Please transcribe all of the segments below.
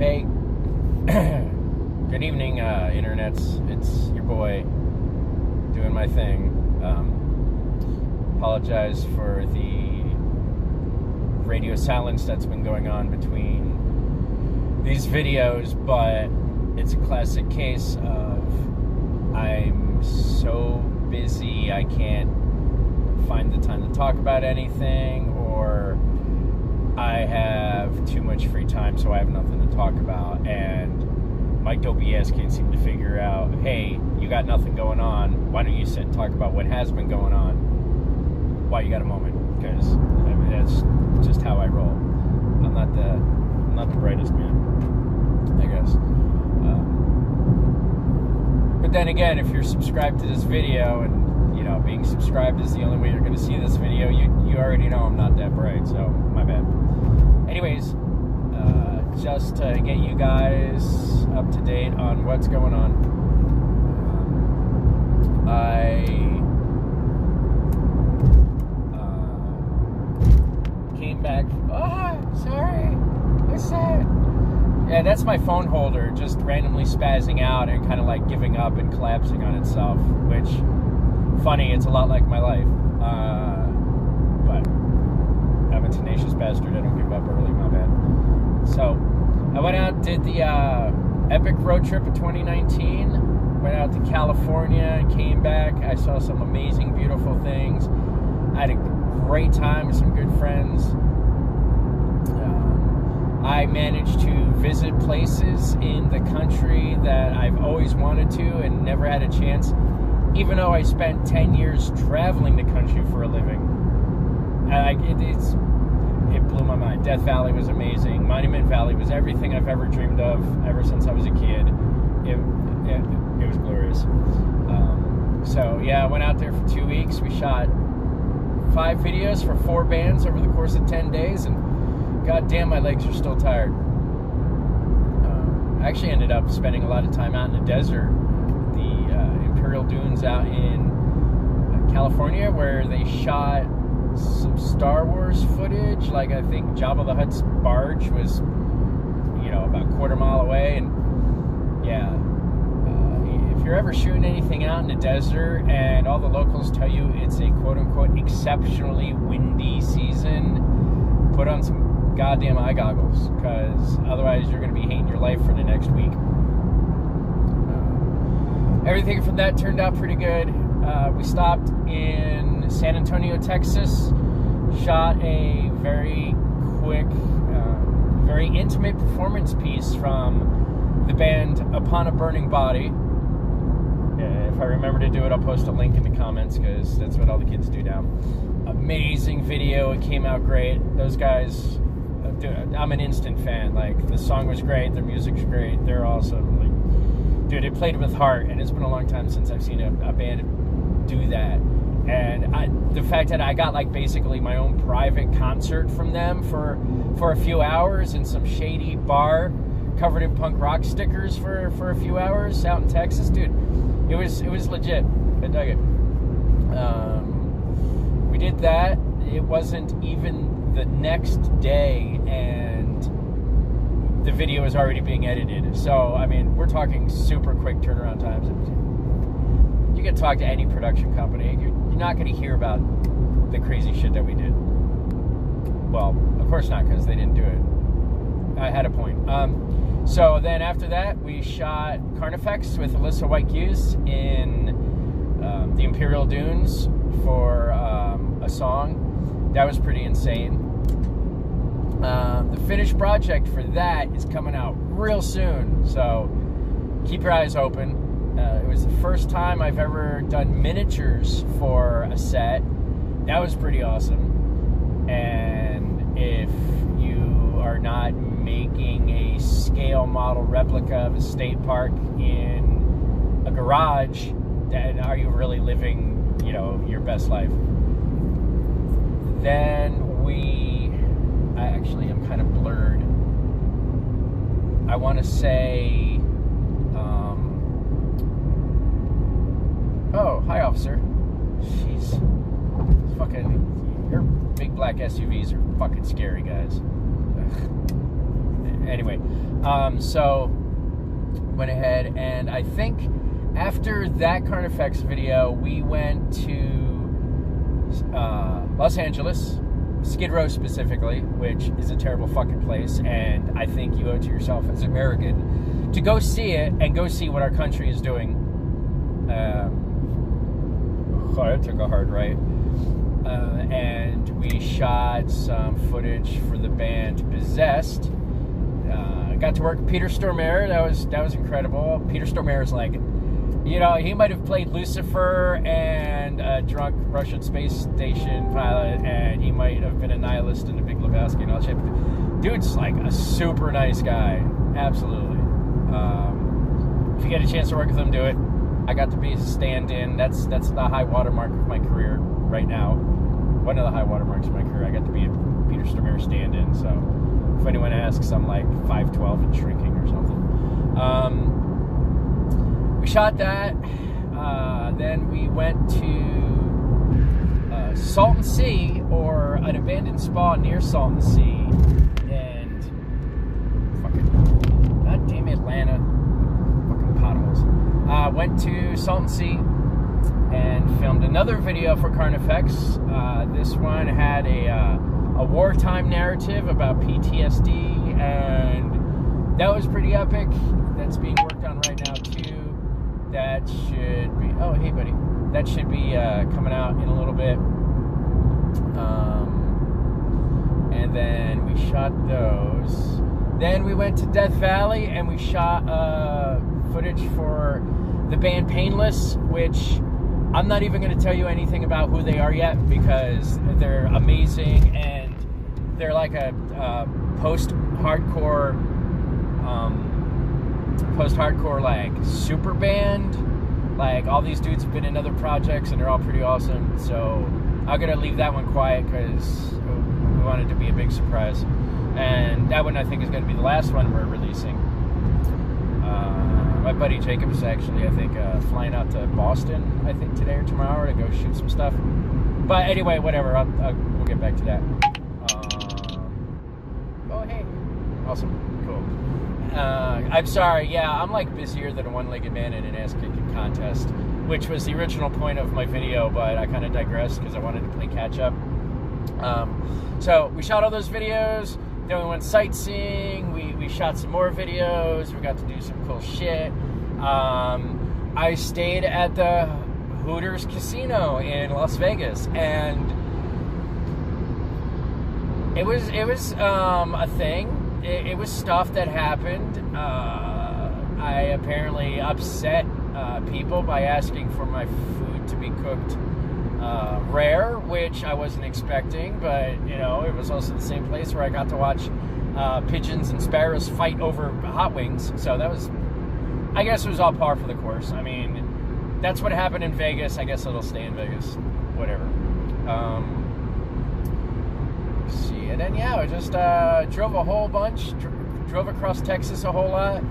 Hey, good evening, internets. It's your boy doing my thing. Apologize for the radio silence that's been going on between these videos, but it's a classic case of I'm so busy I can't find the time to talk about anything, or I have too much free time, so I have nothing to talk about. And my dopey ass can't seem to figure out, hey, you got nothing going on. Why don't you sit and talk about what has been going on? Why you got a moment? Because that's just how I roll. I'm not the brightest man, I guess. But then again, if you're subscribed to this video, and being subscribed is the only way you're going to see this video, you already know I'm not that bright, so my bad. Anyways, just to get you guys up to date on what's going on, I came back. Oh, sorry. What's that? Yeah, that's my phone holder just randomly spazzing out and kind of like giving up and collapsing on itself, which, funny, it's a lot like my life. But I'm a tenacious bastard. I don't give up early, my bad. So I went out, did the epic road trip of 2019. Went out to California, came back. I saw some amazing, beautiful things. I had a great time with some good friends. I managed to visit places in the country that I've always wanted to and never had a chance, even though I spent 10 years traveling the country for a living. It blew my mind. Death Valley was amazing. Monument Valley was everything I've ever dreamed of ever since I was a kid. It was glorious. So yeah, I went out there for 2 weeks. We shot 5 videos for 4 bands over the course of 10 days, and goddamn, my legs are still tired. I actually ended up spending a lot of time out in the desert, the Imperial Dunes out in California, where they shot some Star Wars footage. Like, I think Jabba the Hutt's barge was, about a quarter mile away. And yeah, if you're ever shooting anything out in the desert and all the locals tell you it's a quote-unquote exceptionally windy season, put on some goddamn eye goggles, because otherwise you're going to be hating your life for the next week. Everything from that turned out pretty good. We stopped in San Antonio, Texas, shot a very quick, very intimate performance piece from the band Upon a Burning Body. If I remember to do it, I'll post a link in the comments, because that's what all the kids do now. Amazing video. It came out great. Those guys, dude, I'm an instant fan. Like, the song was great, their music's great, they're awesome. Like, dude, it played with heart, and it's been a long time since I've seen a band do that. And the fact that I got like basically my own private concert from them for a few hours in some shady bar covered in punk rock stickers for a few hours out in Texas, dude, it was legit. I dug it. We did that. It wasn't even the next day, and the video is already being edited. So, I mean, we're talking super quick turnaround times. You can talk to any production company, you're not going to hear about the crazy shit that we did. Well, of course not, because they didn't do it. I had a point. So then after that, we shot Carnifex with Alyssa White-Hughes in the Imperial Dunes for a song. That was pretty insane. The finished project for that is coming out real soon, so keep your eyes open. It was the first time I've ever done miniatures for a set. That was pretty awesome. And if you are not making a scale model replica of a state park in a garage, then are you really living, your best life? Then I actually am kind of blurred. I want to say, oh, hi, officer. Jeez. Fucking, your big black SUVs are fucking scary, guys. Anyway, so went ahead, and I think after that Carnifex video, we went to Los Angeles, Skid Row specifically, which is a terrible fucking place, and I think you owe it to yourself as an American to go see it and go see what our country is doing. I took a hard right. And we shot some footage for the band Possessed. Got to work with Peter Stormare. That was incredible. Peter Stormare is like, you know, he might have played Lucifer and a drunk Russian space station pilot, and he might have been a nihilist in The Big Lebowski and all that shit. Dude's like a super nice guy. Absolutely. If you get a chance to work with him, do it. I got to be his stand-in. That's the high watermark of my career right now. One of the high watermarks of my career. I got to be a Peter Stormare stand-in. So if anyone asks, I'm like 5'12" and shrinking or something. We shot that. Then we went to Salton Sea, or an abandoned spa near Salton Sea, and fucking goddamn Atlanta, fucking potholes. Went to Salton Sea and filmed another video for Carnifex. This one had a wartime narrative about PTSD, and that was pretty epic. That's being worked on right now too. That should be, oh hey buddy, that should be coming out in a little bit. And then we shot those. Then we went to Death Valley and we shot footage for the band Painless, which I'm not even going to tell you anything about who they are yet, because they're amazing, and they're like a post-hardcore like super band. Like, all these dudes have been in other projects and they're all pretty awesome. So I'm going to leave that one quiet because we want it to be a big surprise. And that one I think is going to be the last one we're releasing. My buddy Jacob is actually, I think, flying out to Boston, I think, today or tomorrow to go shoot some stuff. But anyway, whatever. We'll get back to that. Oh, hey. Awesome. Cool. I'm sorry. Yeah, I'm like busier than a one-legged man in an ass-kicking contest, which was the original point of my video, but I kind of digressed because I wanted to play catch-up. So we shot all those videos. Then we went sightseeing. We shot some more videos. We got to do some cool shit. I stayed at the Hooters Casino in Las Vegas, and it was a thing. It was stuff that happened. I apparently upset people by asking for my food to be cooked rare, which I wasn't expecting, but, you know, it was also the same place where I got to watch pigeons and sparrows fight over hot wings, so that was, I guess it was all par for the course. I mean, that's what happened in Vegas. I guess it'll stay in Vegas. Whatever. Let's see, and then, yeah, I just drove a whole bunch, drove across Texas a whole lot.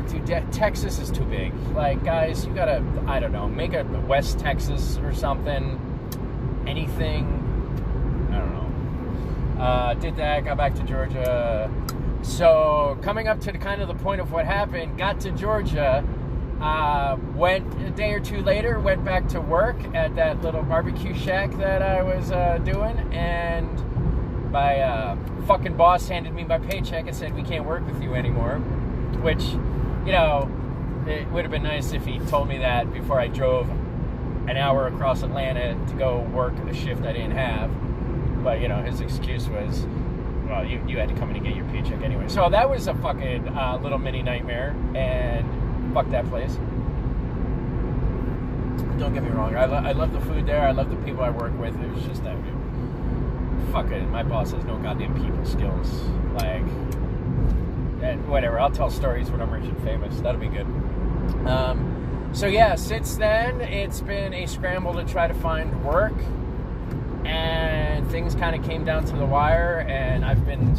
Dude, Texas is too big. Like, guys, you gotta, I don't know, make a West Texas or something. Anything. I don't know. Did that, got back to Georgia. So, coming up to kind of the point of what happened, got to Georgia, went a day or two later, went back to work at that little barbecue shack that I was doing, and my fucking boss handed me my paycheck and said, we can't work with you anymore. Which, you know, it would have been nice if he told me that before I drove an hour across Atlanta to go work a shift I didn't have. But, you know, his excuse was, well, you had to come in and get your paycheck anyway. So that was a fucking little mini nightmare, and fuck that place. Don't get me wrong, I love the food there, I love the people I work with. It was just that, fucking, my boss has no goddamn people skills. Like, whatever, I'll tell stories when I'm rich and famous. That'll be good. So yeah, since then, it's been a scramble to try to find work, and things kind of came down to the wire, and I knew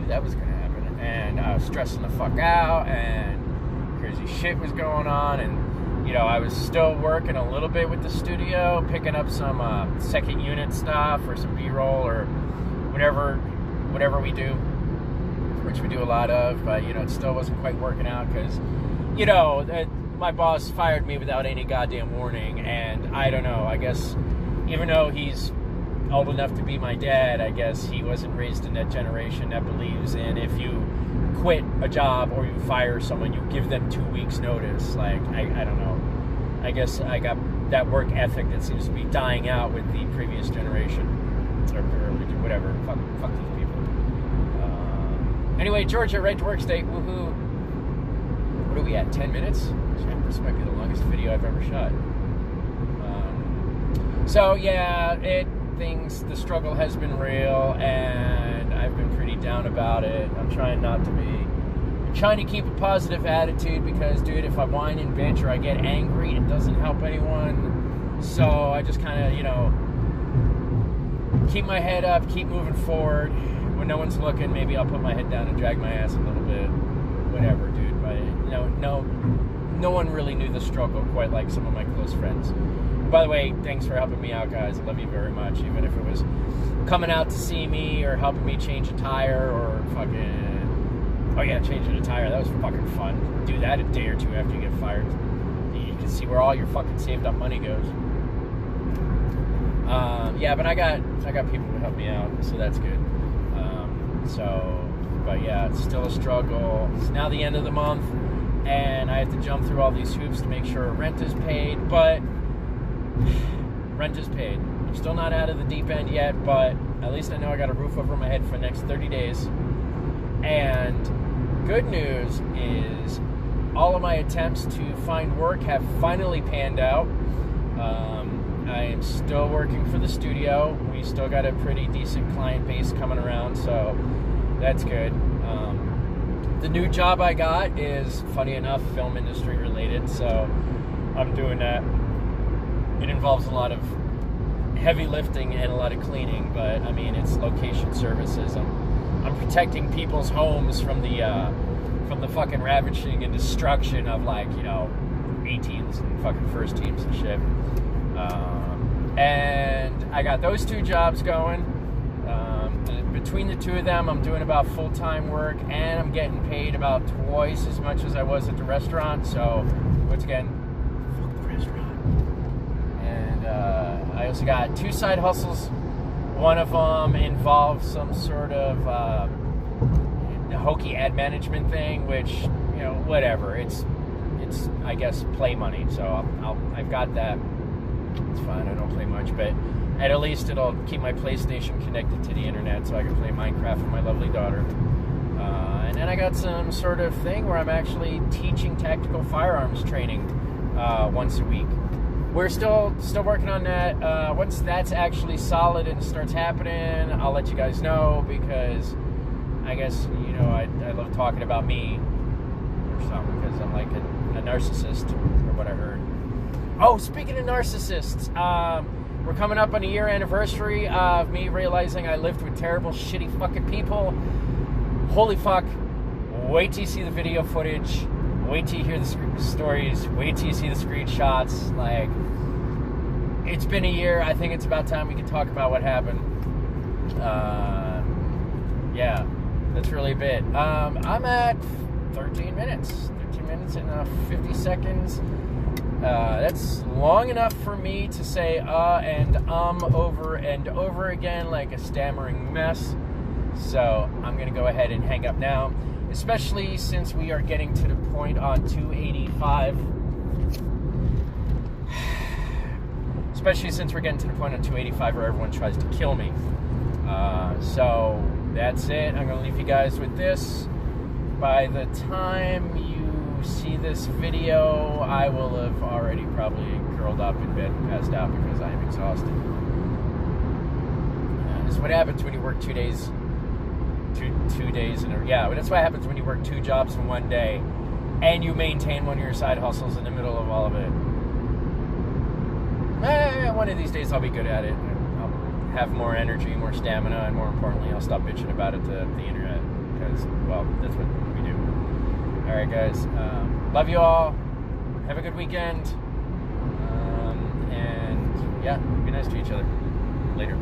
that was going to happen, and I was stressing the fuck out, and crazy shit was going on, and, you know, I was still working a little bit with the studio, picking up some second unit stuff, or some B-roll, or whatever we do. which we do a lot of, but, it still wasn't quite working out because, my boss fired me without any goddamn warning, and I don't know, I guess, even though he's old enough to be my dad, I guess he wasn't raised in that generation that believes in if you quit a job or you fire someone, you give them 2 weeks notice. Like, I don't know. I guess I got that work ethic that seems to be dying out with the previous generation. Or whatever. Fuck these people. Anyway, Georgia, right to work state. Woohoo. What are we at? 10 minutes? This might be the longest video I've ever shot. So, yeah, the struggle has been real, and I've been pretty down about it. I'm trying not to be. I'm trying to keep a positive attitude because, dude, if I whine and bitch or I get angry, it doesn't help anyone. So I just kind of, keep my head up, keep moving forward. When no one's looking, maybe I'll put my head down and drag my ass a little bit. Whatever, dude. But, no one really knew the struggle quite like some of my close friends. By the way, thanks for helping me out, guys. I love you very much. Even if it was coming out to see me or helping me change a tire or fucking... Oh, yeah, changing a tire. That was fucking fun. Do that a day or two after you get fired. You can see where all your fucking saved up money goes. Yeah, but I got people to help me out, so that's good. But yeah, it's still a struggle. It's now the end of the month, and I have to jump through all these hoops to make sure rent is paid, but... Rent is paid. I'm still not out of the deep end yet, but at least I know I got a roof over my head for the next 30 days. And good news is all of my attempts to find work have finally panned out. I am still working for the studio. We still got a pretty decent client base coming around, so that's good. The new job I got is, funny enough, film industry related, so I'm doing that. It involves a lot of heavy lifting and a lot of cleaning, but I mean, it's location services. I'm protecting people's homes from the fucking ravaging and destruction of, like, A-teams and fucking first teams and shit. And I got those two jobs going. Between the two of them, I'm doing about full-time work, and I'm getting paid about twice as much as I was at the restaurant. So, once again, fuck the restaurant. And I also got two side hustles. One of them involves some sort of hokey ad management thing, which, whatever. It's I guess play money. So I've got that. It's fine. I don't play much, but at least it'll keep my PlayStation connected to the internet so I can play Minecraft with my lovely daughter. And then I got some sort of thing where I'm actually teaching tactical firearms training once a week. We're still working on that. Once that's actually solid and starts happening, I'll let you guys know, because I guess, I love talking about me or something, because I'm like a narcissist, or what I heard. Oh, speaking of narcissists, we're coming up on a year anniversary of me realizing I lived with terrible, shitty fucking people. Holy fuck. Wait till you see the video footage. Wait till you hear the stories. Wait till you see the screenshots. Like, it's been a year. I think it's about time we can talk about what happened. Yeah, that's really a bit. I'm at 13 minutes. 13 minutes and 50 seconds. That's long enough for me to say and over and over again like a stammering mess. So I'm going to go ahead and hang up now, especially since we are getting to the point on 285. Especially since we're getting to the point on 285 where everyone tries to kill me. So that's it. I'm going to leave you guys with this. By the time you see this video, I will have already probably curled up in bed and passed out because I am exhausted. This is what happens when you work 2 days. Two days in a... Yeah, but that's what happens when you work two jobs in one day and you maintain one of your side hustles in the middle of all of it. One of these days I'll be good at it. I'll have more energy, more stamina, and more importantly, I'll stop bitching about it to the internet, because, well, that's what we do. Alright, guys. Love you all. Have a good weekend. And, yeah, be nice to each other. Later.